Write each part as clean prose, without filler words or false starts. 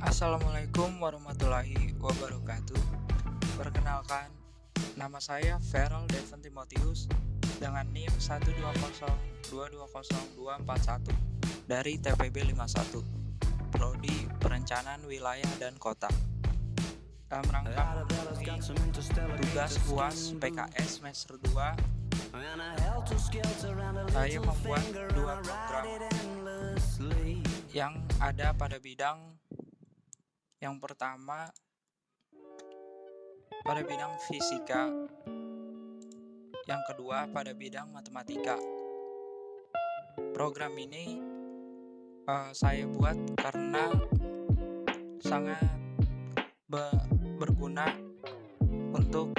Assalamualaikum warahmatullahi wabarakatuh. Perkenalkan, nama saya Feral Devon Timotius dengan NIM 120220241 dari TPB 51, Prodi Perencanaan Wilayah dan Kota. Dalam rangka memenuhi tugas UAS PKS semester 2, saya membuat dua program yang ada pada bidang yang pertama pada bidang fisika, yang kedua pada bidang matematika. Program ini saya buat karena sangat berguna untuk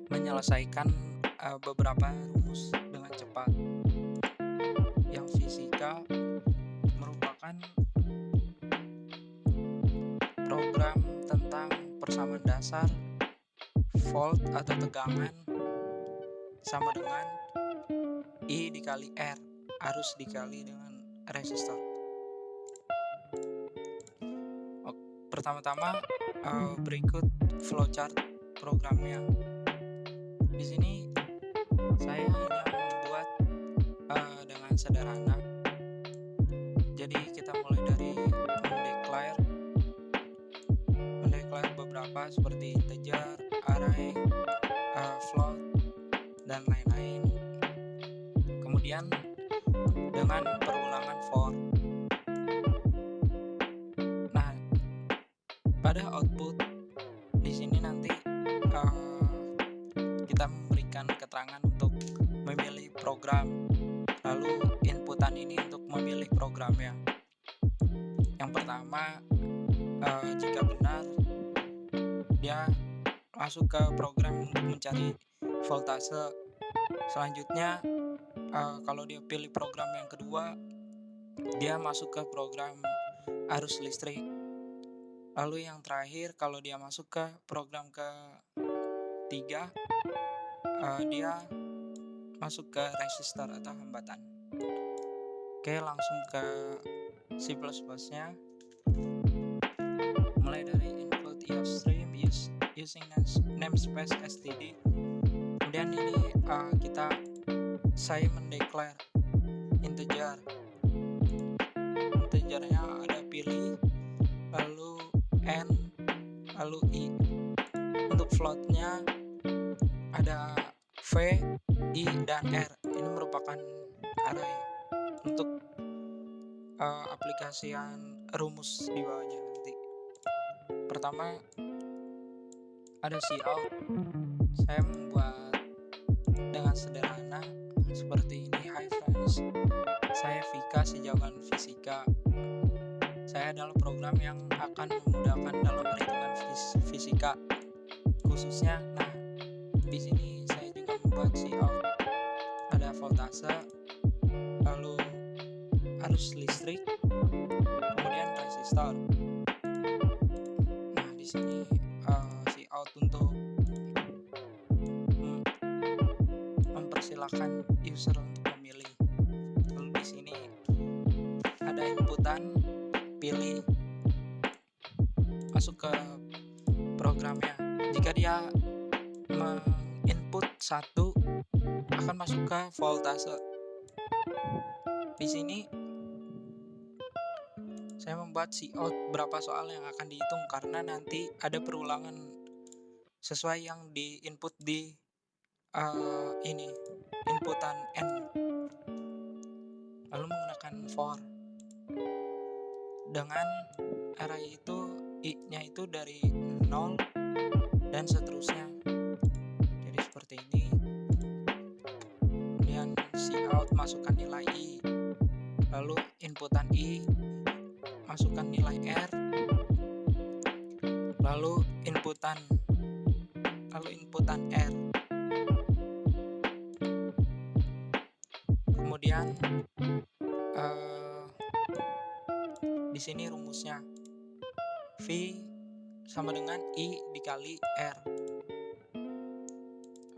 menyelesaikan beberapa rumus dengan cepat. Yang fisika merupakan program tentang persamaan dasar, volt atau tegangan sama dengan I dikali R, arus dikali dengan resistor. Pertama-tama berikut flowchart programnya. Di sini saya hanya membuat dengan sederhana. Jadi kita mulai dari mendeclare beberapa seperti integer, array, float, dan lain-lain. Kemudian dengan perulangan for. Nah, pada output di sini nanti kita memberikan keterangan untuk memilih program, lalu inputan ini untuk memilih programnya. Yang pertama, jika benar, dia masuk ke program untuk mencari voltase. Selanjutnya, kalau dia pilih program yang kedua, dia masuk ke program arus listrik. Lalu yang terakhir, kalau dia masuk ke program ketiga, dia masuk ke resistor atau hambatan. Oke, langsung ke C++ nya. Mulai dari include EOStream using namespace std. Kemudian ini saya mendeclare integernya ada pilih, lalu n, lalu i. Untuk floatnya ada v, i, dan r. Ini merupakan array. Untuk aplikasian rumus di bawahnya nanti. Pertama ada cout. Saya membuat dengan sederhana seperti ini. Hi friends, saya Vika, si jagoan fisika. Saya adalah program yang akan memudahkan dalam perhitungan fisika khususnya. Nah, di sini saya juga membuat cout. Ada voltase, lalu arus listrik, kemudian resistor. Nah, di sini cout untuk mempersilahkan user untuk memilih. Lalu di sini ada inputan, pilih, masuk ke programnya. Jika dia menginput 1, akan masuk ke voltase. Di sini saya membuat cout berapa soal yang akan dihitung karena nanti ada perulangan sesuai yang di input di inputan n. Lalu menggunakan for. Dengan array itu i-nya itu dari 0 dan seterusnya. Jadi seperti ini. Kemudian cout masukkan nilai i, lalu inputan i masukkan nilai r, lalu inputan r. Kemudian di sini rumusnya V sama dengan I dikali R.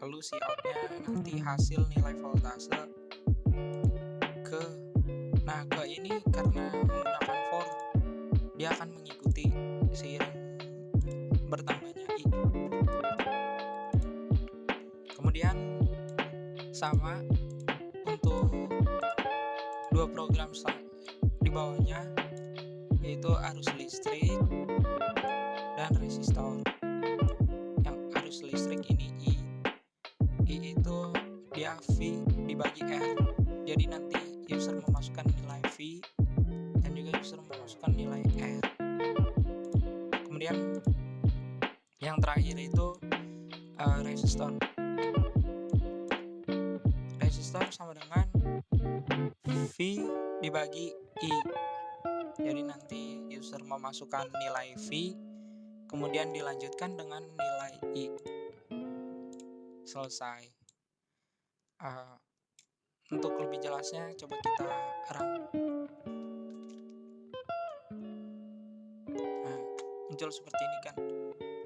Lalu coutnya nanti hasil nilai voltase ke ini karena menggunakan for dia akan mengikuti seiring bertambahnya i. Kemudian sama untuk dua program di bawahnya, yaitu arus listrik dan resistor. Yang arus listrik ini I itu dia V dibagi R. Jadi nanti user memasukkan nilai V dan juga user memasukkan nilai R. Kemudian yang terakhir itu resistor. Resistor sama dengan V dibagi I. Jadi nanti user memasukkan nilai V, kemudian dilanjutkan dengan nilai I. Selesai. Untuk lebih jelasnya coba kita run. Nah, muncul seperti ini kan.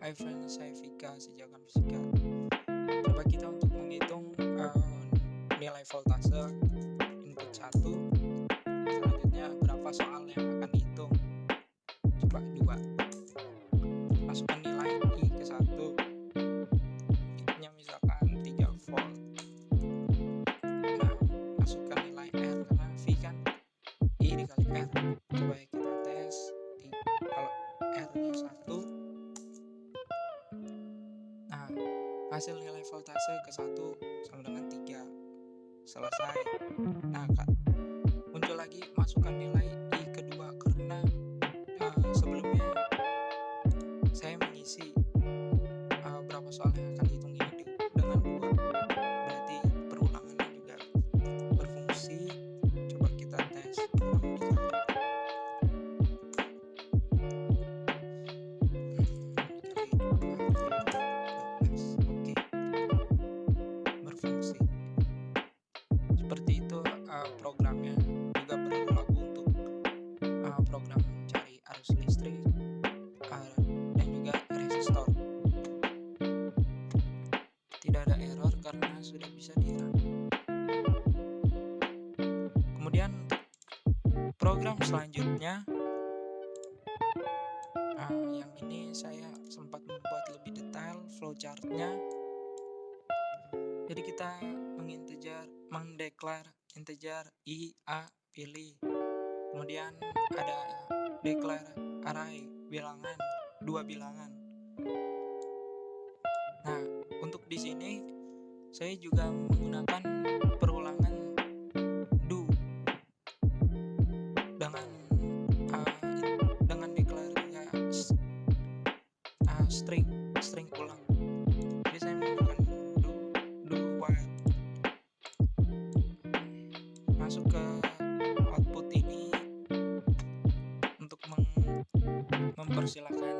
Hi friends, saya Vika, sejakan fisika. Coba kita untuk menghitung nilai voltase input 1. Selanjutnya berapa soal yang akan dihitung? Coba 2. Masukkan nilai I ke 1. I-nya misalkan 3 volt. Nah, masukkan nilai R karena V kan I dikali R. Coba kita tes. Kalau R-nya 1. Nah, hasil nilai voltase ke 1 sama dengan 3. Selesai. Nah, muncul lagi masukkan nilai I kedua karena sebelumnya saya mengisi berapa soal yang akan dihitung ini dengan 2, berarti perulangannya juga berfungsi. Coba kita tes. Oke, berfungsi. Seperti itu programnya juga berlaku untuk program mencari arus listrik dan juga resistor. Tidak ada error karena sudah bisa di-run. Kemudian untuk program selanjutnya, yang ini saya sempat membuat lebih detail flowchartnya. Jadi kita mendeklar integer I, A, pilih. Kemudian ada declare array, bilangan, 2 bilangan. Nah, untuk di sini saya juga menggunakan perulangan do dengan declare string ulang. Jadi saya menggunakan do while. Masuk ke output ini untuk mempersilahkan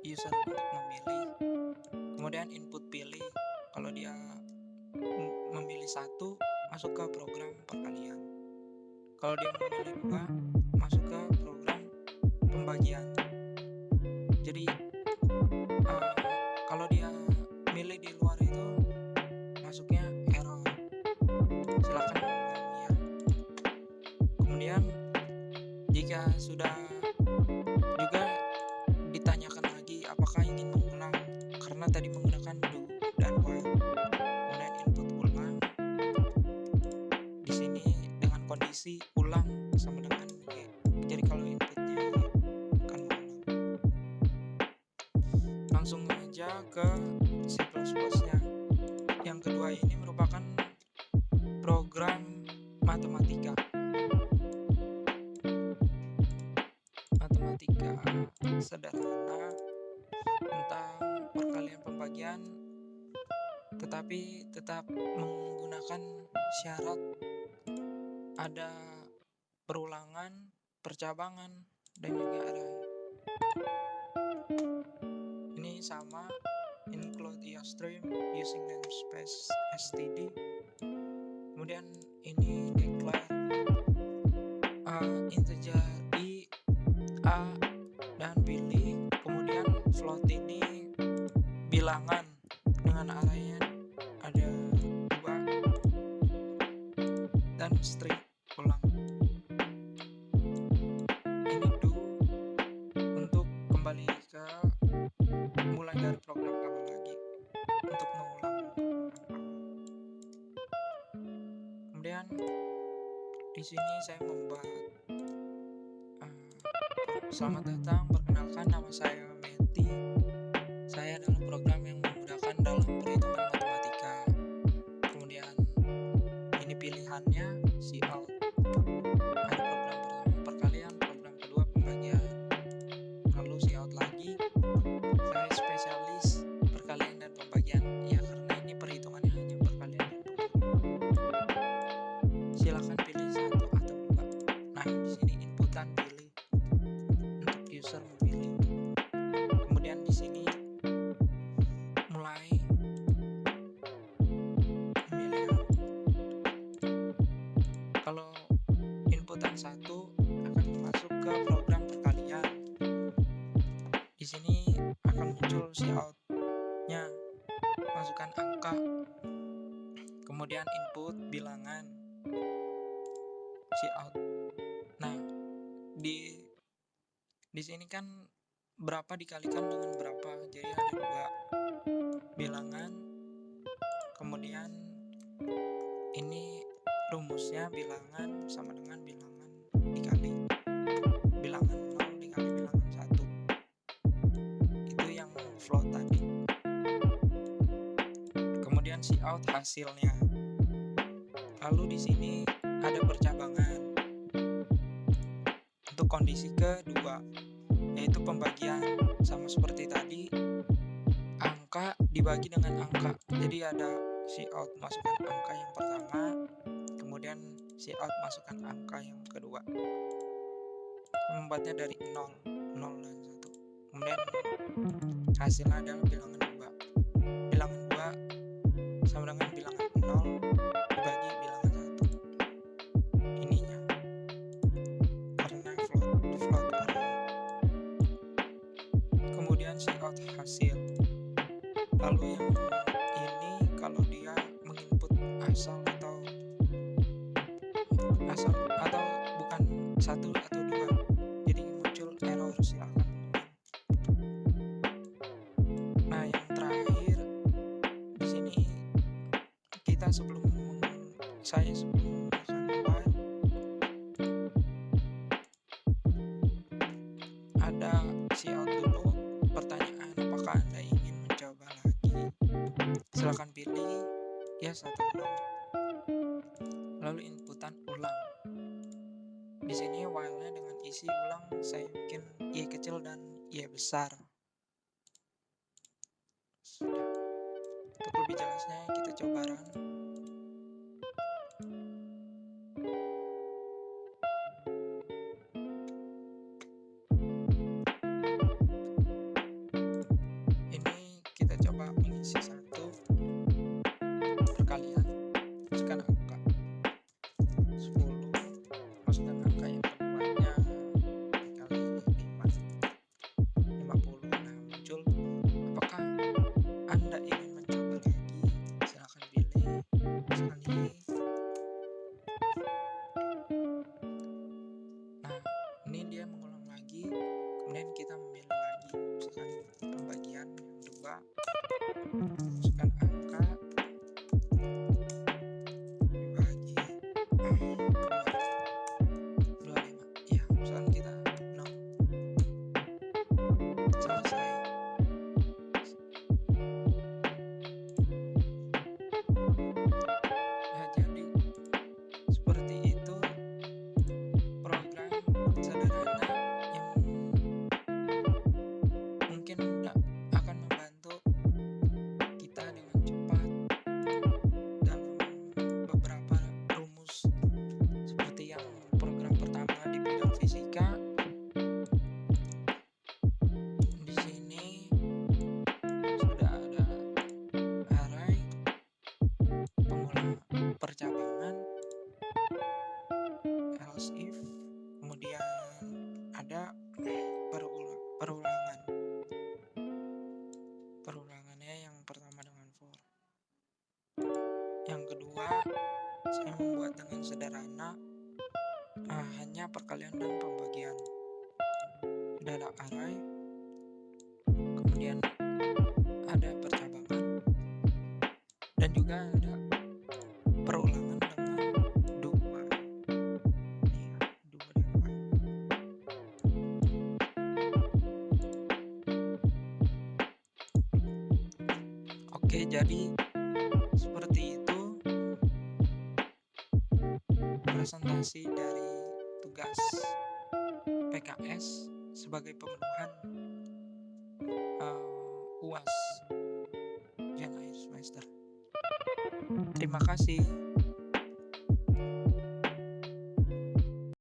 user untuk memilih. Kemudian input pilih. Kalau dia memilih 1, masuk ke program perkalian. Kalau dia memilih 2, masuk ke program pembagian. Jadi kalau dia milih di luar itu masuknya error. Silakan mengulangi ya. Kemudian jika sudah juga ditanyakan lagi apakah ingin mengulang, karena tadi menggunakan do dan while. Kemudian input ulang. Di sini dengan kondisi ulang sama dengan y. Jadi kalau inputnya y akan mengulang. Langsung aja ke C++-nya. Yang kedua ini merupakan program matematika sederhana tentang perkalian pembagian, tetapi tetap menggunakan syarat ada perulangan, percabangan, dan juga array. Ini sama, include IOStream using namespace std. Kemudian ini declare integer I, A, dan pilih. Kemudian float ini bilangan dengan arraynya ada 2 dan string ulang. Ini do sini saya membuat selamat datang, perkenalkan nama saya Meti. Saya adalah program yang memudahkan dalam perhitungan matematika. Kemudian ini pilihannya si out. Ada program pertama perkalian, program kedua pembagian. Lalu si out lagi. Saya spesialis perkalian dan pembagian. Ya karena ini perhitungannya hanya perkalian dan pembagian. Silakan pilih satu atau dua. Nah, di sini inputan pilih untuk user memilih. Kemudian di sini mulai pemilihan. Kalau inputan satu akan masuk ke program perkalian. Di sini akan muncul si out-nya, masukkan angka, kemudian input bilangan si out. Nah, di sini kan berapa dikalikan dengan berapa, jadi ada dua bilangan. Kemudian ini rumusnya bilangan sama dengan bilangan dikali bilangan 0 dikali bilangan 1. Itu yang float tadi. Kemudian si out hasilnya. Lalu di sini ada percabangan untuk kondisi kedua, yaitu pembagian. Sama seperti tadi, angka dibagi dengan angka. Jadi ada si out masukkan angka yang pertama, kemudian si out masukkan angka yang kedua. Membuatnya dari 0 dan 1. Kemudian hasilnya adalah bilangan 2. Bilangan 2 sama dengan bilangan 0 dibagi bilangan 1. Ininya. Karena float array. Kemudian si out hasil. Lalu yang ini kalau dia menginput asal atau bukan 1 atau 2, jadi muncul error, silahkan. Nah, yang terakhir di sini kita sebelum menggunakan while, ada si out dulu. Pertanyaan, apakah Anda ingin mencoba lagi? Silahkan pilih yes atau no. Lalu inputan ulang. Di sini while-nya dengan isi ulang saya bikin Y kecil dan Y besar. Sudah. Untuk lebih jelasnya kita coba run. Ini kita coba mengisi satu perkalian. Masukkan angka 10, masukkan angka yang keduanya dikali 50. Nah, muncul apakah Anda ingin mencoba lagi? Silahkan pilih sekali. Nah, ini dia mengulang lagi. Kemudian kita memilih lagi, misalkan pembagian yang 2, masukkan angka dibagi 25. Ya, misalkan kita 0. Selesai. Ya, jadi seperti itu program sederhana yang mungkin akan membantu kita dengan cepat dalam beberapa rumus seperti yang program pertama di bidang fisika. Di sini sudah ada array, percabangan, else if, kemudian ada perulangan. Perulangannya yang pertama dengan for. Yang kedua saya membuat dengan sederhana, hanya perkalian dan pembagian. Sudah ada array, kemudian ada percabangan, dan juga ada perulangan dengan 2. Oke, jadi seperti itu presentasi dari tugas PKS sebagai pemenuhan UAS ujian akhir semester. Terima kasih.